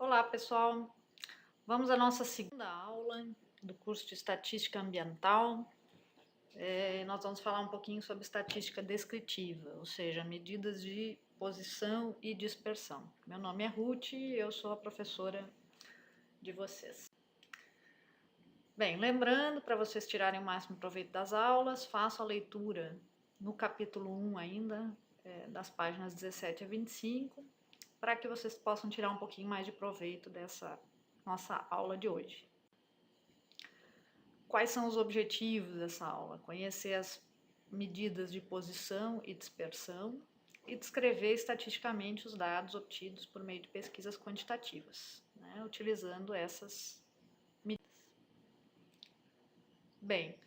Olá, pessoal! Vamos à nossa segunda aula do curso de Estatística Ambiental. Nós vamos falar um pouquinho sobre estatística descritiva, ou seja, medidas de posição e dispersão. Meu nome é Ruth e eu sou a professora de vocês. Bem, lembrando, para vocês tirarem o máximo proveito das aulas, façam a leitura no capítulo 1 ainda, das páginas 17 a 25, para que vocês possam tirar um pouquinho mais de proveito dessa nossa aula de hoje. Quais são os objetivos dessa aula? Conhecer as medidas de posição e dispersão e descrever estatisticamente os dados obtidos por meio de pesquisas quantitativas, né, utilizando essas medidas. Bem,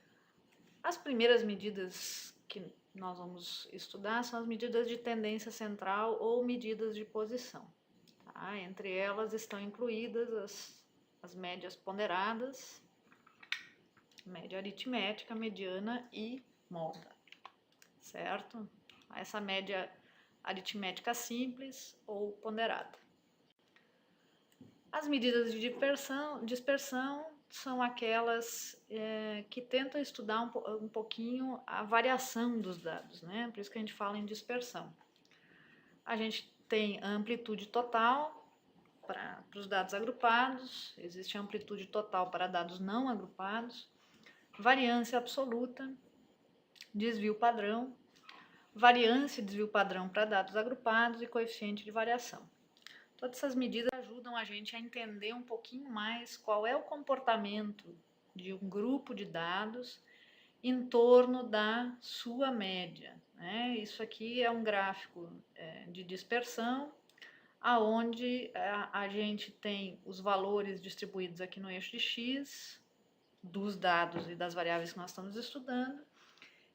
as primeiras medidas que nós vamos estudar são as medidas de tendência central ou medidas de posição. Tá? Entre elas estão incluídas as médias ponderadas, média aritmética, mediana e moda, certo? Essa média aritmética simples ou ponderada. As medidas de dispersão são aquelas que tentam estudar um pouquinho a variação dos dados, né? Por isso que a gente fala em dispersão. A gente tem a amplitude total para os dados agrupados, existe a amplitude total para dados não agrupados, variância absoluta, desvio padrão, variância e desvio padrão para dados agrupados e coeficiente de variação. Todas essas medidas ajudam a gente a entender um pouquinho mais qual é o comportamento de um grupo de dados em torno da sua média, né? Isso aqui é um gráfico de dispersão, aonde a gente tem os valores distribuídos aqui no eixo de x, dos dados e das variáveis que nós estamos estudando,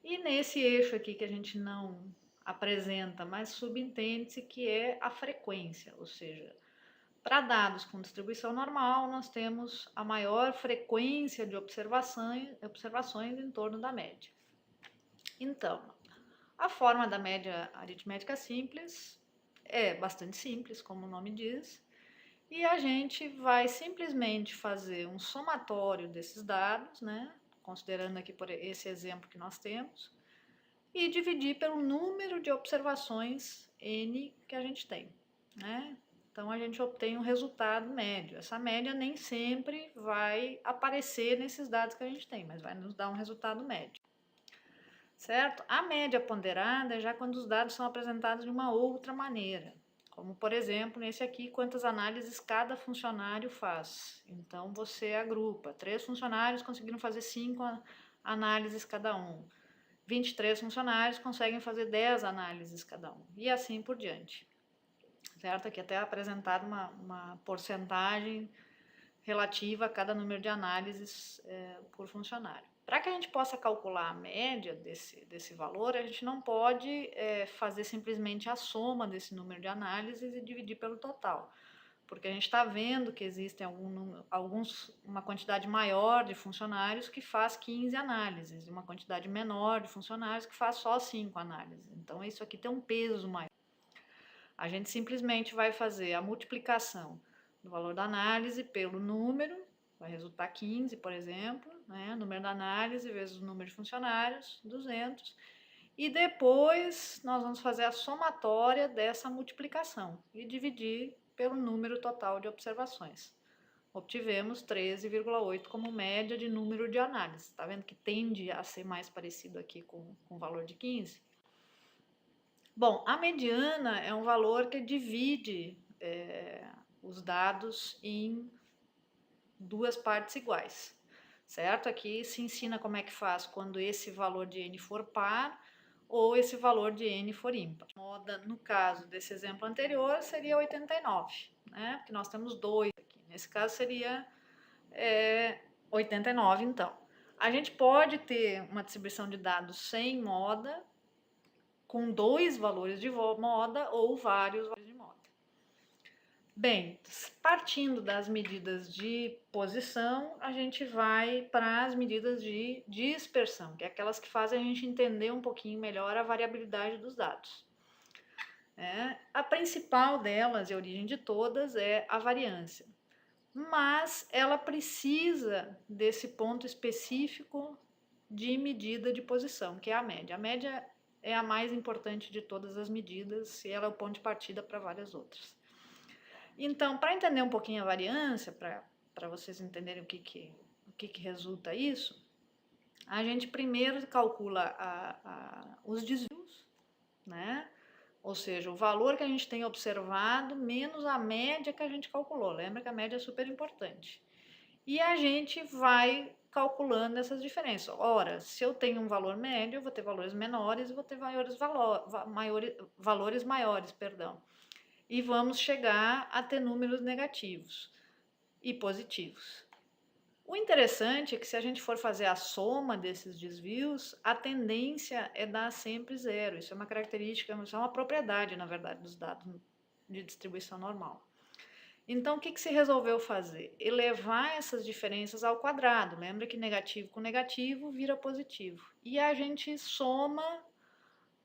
e nesse eixo aqui que a gente não apresenta, mas subentende-se que é a frequência, ou seja, para dados com distribuição normal, nós temos a maior frequência de observações em torno da média. Então, a forma da média aritmética simples é bastante simples, como o nome diz, e a gente vai simplesmente fazer um somatório desses dados, né, considerando aqui por esse exemplo que nós temos, e dividir pelo número de observações N que a gente tem, né? Então, a gente obtém um resultado médio. Essa média nem sempre vai aparecer nesses dados que a gente tem, mas vai nos dar um resultado médio. Certo? A média ponderada é já quando os dados são apresentados de uma outra maneira. Como, por exemplo, nesse aqui, quantas análises cada funcionário faz. Então, você agrupa. 3 funcionários conseguiram fazer 5 análises cada um. 23 funcionários conseguem fazer 10 análises cada um. E assim por diante. Certo? Aqui até é apresentado uma porcentagem relativa a cada número de análises por funcionário. Para que a gente possa calcular a média desse valor, a gente não pode fazer simplesmente a soma desse número de análises e dividir pelo total, porque a gente está vendo que existem uma quantidade maior de funcionários que faz 15 análises, e uma quantidade menor de funcionários que faz só 5 análises. Então, isso aqui tem um peso maior. A gente simplesmente vai fazer a multiplicação do valor da análise pelo número, vai resultar 15, por exemplo, né? Número da análise vezes o número de funcionários, 200. E depois nós vamos fazer a somatória dessa multiplicação e dividir pelo número total de observações. Obtivemos 13,8 como média de número de análises. Está vendo que tende a ser mais parecido aqui com o valor de 15? Bom, a mediana é um valor que divide os dados em duas partes iguais, certo? Aqui se ensina como é que faz quando esse valor de n for par ou esse valor de n for ímpar. Moda, no caso desse exemplo anterior, seria 89, né? Porque nós temos 2 aqui. Nesse caso seria 89, então. A gente pode ter uma distribuição de dados sem moda, com 2 valores de moda ou vários valores de moda. Bem, partindo das medidas de posição, a gente vai para as medidas de dispersão, que é aquelas que fazem a gente entender um pouquinho melhor a variabilidade dos dados. A principal delas, e a origem de todas, é a variância. Mas ela precisa desse ponto específico de medida de posição, que é a média. A média é a mais importante de todas as medidas e ela é o ponto de partida para várias outras. Então, para entender um pouquinho a variância, para vocês entenderem o que resulta isso, a gente primeiro calcula os desvios, né? Ou seja, o valor que a gente tem observado menos a média que a gente calculou. Lembra que a média é super importante. E a gente vai calculando essas diferenças. Ora, se eu tenho um valor médio, eu vou ter valores menores e vou ter valores maiores, perdão. E vamos chegar a ter números negativos e positivos. O interessante é que se a gente for fazer a soma desses desvios, a tendência é dar sempre zero. Isso é uma característica, isso é uma propriedade, na verdade, dos dados de distribuição normal. Então, o que se resolveu fazer? Elevar essas diferenças ao quadrado. Lembra que negativo com negativo vira positivo. E a gente soma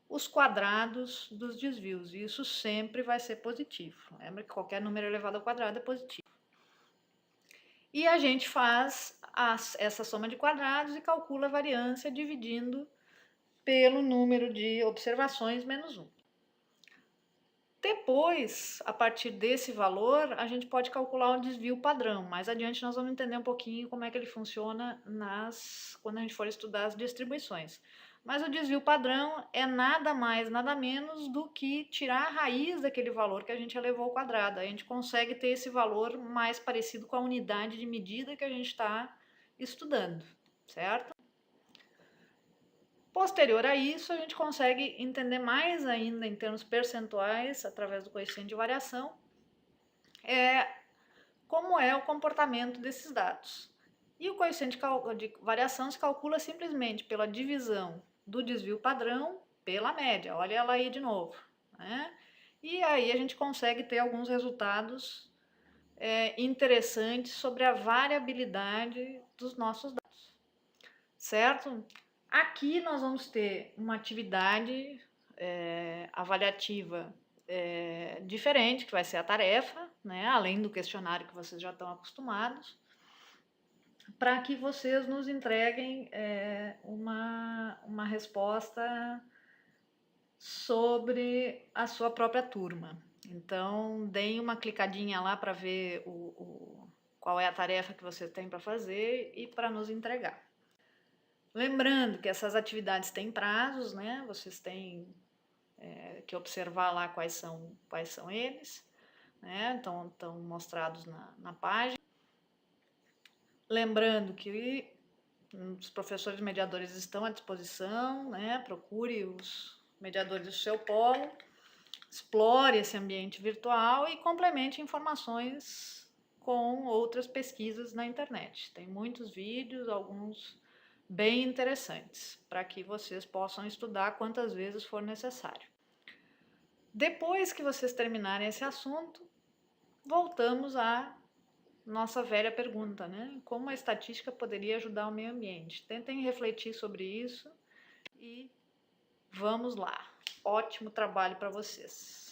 os quadrados dos desvios. E isso sempre vai ser positivo. Lembra que qualquer número elevado ao quadrado é positivo. E a gente faz essa soma de quadrados e calcula a variância dividindo pelo número de observações menos 1. Depois, a partir desse valor, a gente pode calcular o desvio padrão. Mais adiante nós vamos entender um pouquinho como é que ele funciona quando a gente for estudar as distribuições. Mas o desvio padrão é nada mais, nada menos do que tirar a raiz daquele valor que a gente elevou ao quadrado. A gente consegue ter esse valor mais parecido com a unidade de medida que a gente está estudando, certo? Posterior a isso, a gente consegue entender mais ainda em termos percentuais, através do coeficiente de variação, como é o comportamento desses dados. E o coeficiente de variação se calcula simplesmente pela divisão do desvio padrão pela média. Olha ela aí de novo, né? E aí a gente consegue ter alguns resultados interessantes sobre a variabilidade dos nossos dados, certo? Aqui nós vamos ter uma atividade avaliativa diferente, que vai ser a tarefa, né? Além do questionário que vocês já estão acostumados, para que vocês nos entreguem uma resposta sobre a sua própria turma. Então, deem uma clicadinha lá para ver qual é a tarefa que vocês têm para fazer e para nos entregar. Lembrando que essas atividades têm prazos, né? Vocês têm que observar lá quais são eles, né? Estão mostrados na página. Lembrando que os professores mediadores estão à disposição, né? Procure os mediadores do seu polo, explore esse ambiente virtual e complemente informações com outras pesquisas na internet. Tem muitos vídeos, alguns bem interessantes, para que vocês possam estudar quantas vezes for necessário. Depois que vocês terminarem esse assunto, voltamos à nossa velha pergunta, né? Como a estatística poderia ajudar o meio ambiente? Tentem refletir sobre isso e vamos lá. Ótimo trabalho para vocês.